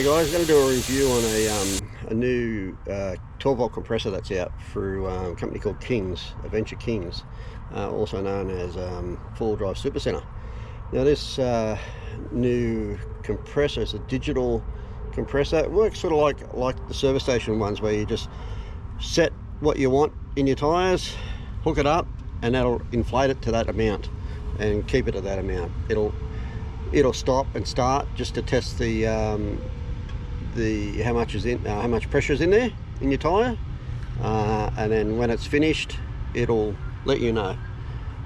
guys, I'm going to do a review on a new 12 volt compressor that's out through a company called Adventure Kings, also known as four-wheel drive super center. Now this new compressor is a digital compressor. It works sort of like the service station ones, where you just set what you want in your tires, hook it up, and that'll inflate it to that amount and keep it at that amount. It'll stop and start just to test the how much pressure is in there in your tire, and then when it's finished, it'll let you know,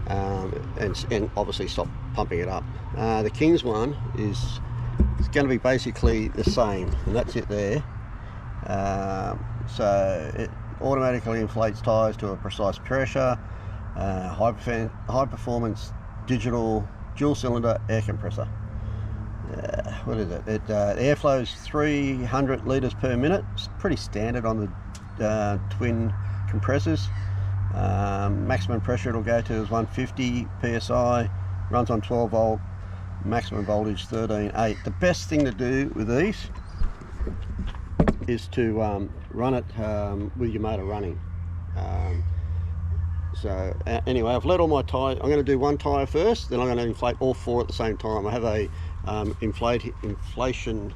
and obviously stop pumping it up. The Kings one is going to be basically the same, and that's it there. So it automatically inflates tires to a precise pressure. High performance digital dual cylinder air compressor. What is it? It airflows 300 litres per minute. It's pretty standard on the twin compressors. Maximum pressure it'll go to is 150 psi. Runs on 12 volt. Maximum voltage 13.8. The best thing to do with these is to run it with your motor running. So anyway, I've let all my tyres. I'm going to do one tyre first, then I'm going to inflate all four at the same time. I have a inflation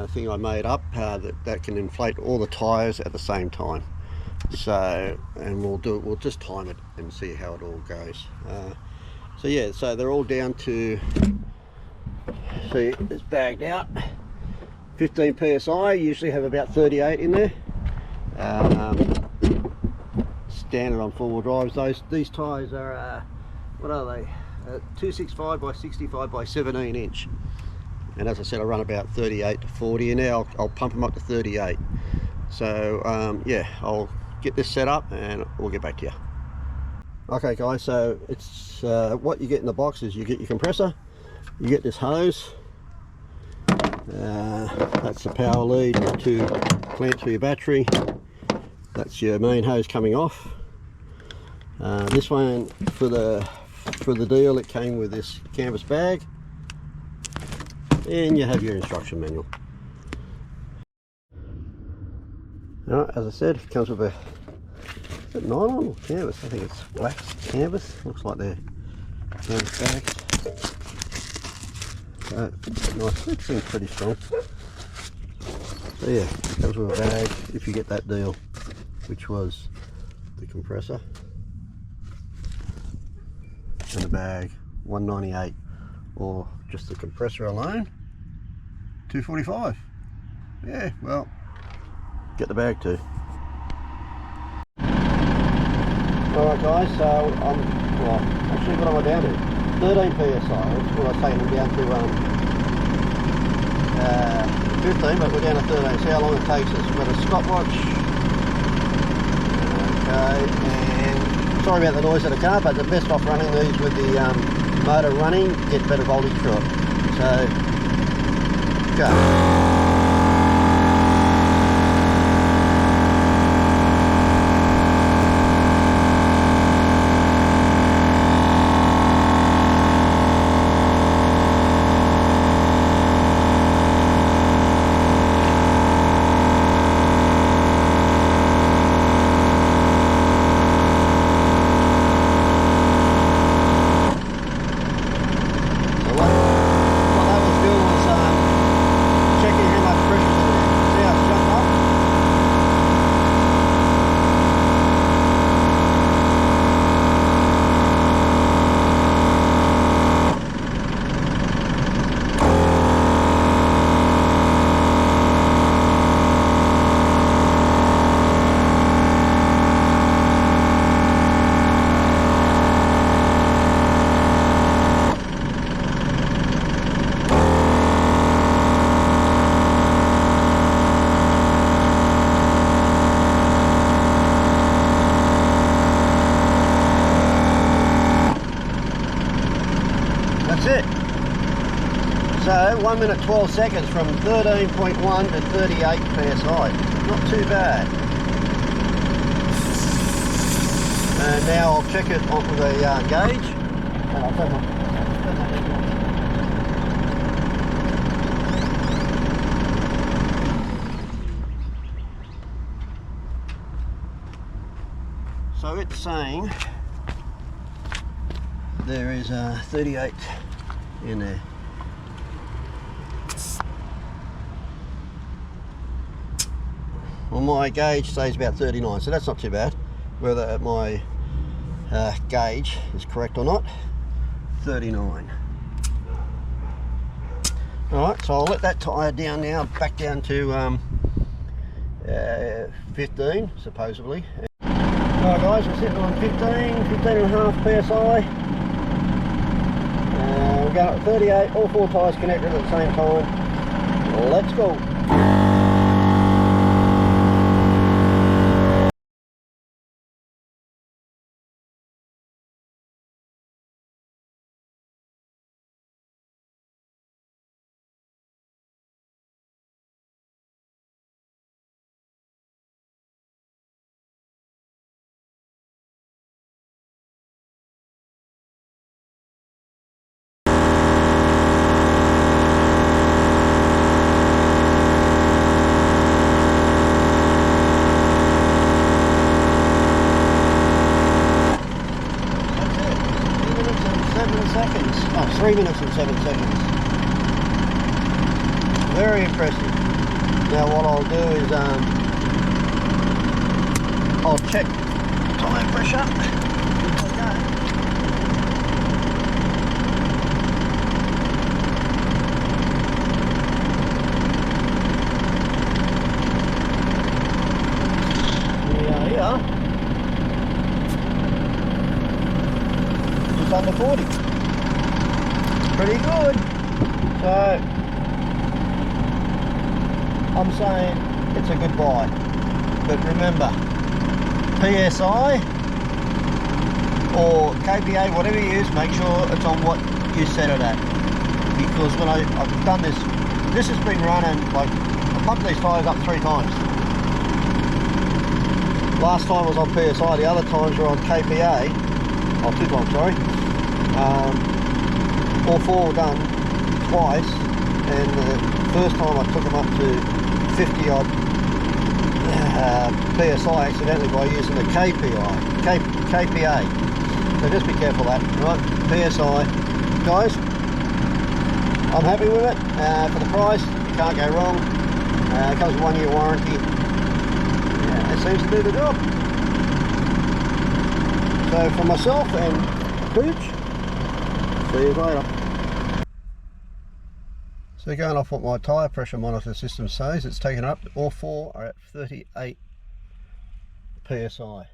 thing I made up that can inflate all the tyres at the same time. So, and we'll just time it and see how it all goes. So yeah, so they're all down to, see, it's bagged out 15 psi. Usually have about 38 in there. Standard on four-wheel drives. These tyres are what are they? 265 by 65 by 17 inch, and as I said, I run about 38 to 40, and now I'll pump them up to 38. So yeah, I'll get this set up and we'll get back to you. Okay guys, so it's what you get in the box is you get your compressor, you get this hose, that's the power lead to clamp to your battery. That's your main hose coming off. This one, for the deal, it came with this canvas bag, and you have your instruction manual. Alright, as I said, it comes with is it nylon or canvas? I think it's wax canvas. Looks like they're canvas bags. So nice, it seems pretty strong. So yeah, it comes with a bag if you get that deal, which was the compressor, and the bag $198, or just the compressor alone $245. Yeah, well, get the bag too. Alright guys, so actually what am I down to? 13 psi. That's what I was saying, I'm down to 15, but we're down to 13. See how long it takes us. We've got a stopwatch. Okay, and sorry about the noise of the car, but the best off running these with the motor running, get better voltage through it. So, go. That's it. So 1 minute 12 seconds from 13.1 to 38 psi. Not too bad. And now I'll check it onto the gauge. And I'll turn my So it's saying there is 38 in there. Well, my gauge says about 39, so that's not too bad. Whether my gauge is correct or not, 39. Alright, so I'll let that tyre down now, back down to 15 supposedly. Alright guys, we're sitting on 15.5 psi. We're going up 38, all 4 tyres connected at the same time. Let's go. Seconds. Oh, 3 minutes and 7 seconds. Very impressive. Now what I'll do is I'll check tyre pressure. We are here. Just under 40. Pretty good. So I'm saying it's a good buy, but remember, PSI or KPA, whatever you use, make sure it's on what you set it at, because when I've done this has been running, like, I pumped these tyres up 3 times. Last time was on PSI, the other times were on KPA, oh, 2 times, sorry. All 4 were done twice, and the first time I took them up to 50 odd PSI accidentally by using the KPA. So just be careful of that, right? PSI. Guys, I'm happy with it. For the price, you can't go wrong. It comes with 1 year warranty. Yeah, it seems to do the job. So for myself and Pooch, see you later. So going off what my tyre pressure monitor system says, it's taken up, all 4 are at 38 PSI.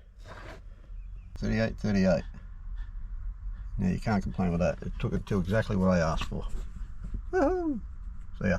38. Now you can't complain with that. It took it to exactly what I asked for. Woohoo! See ya.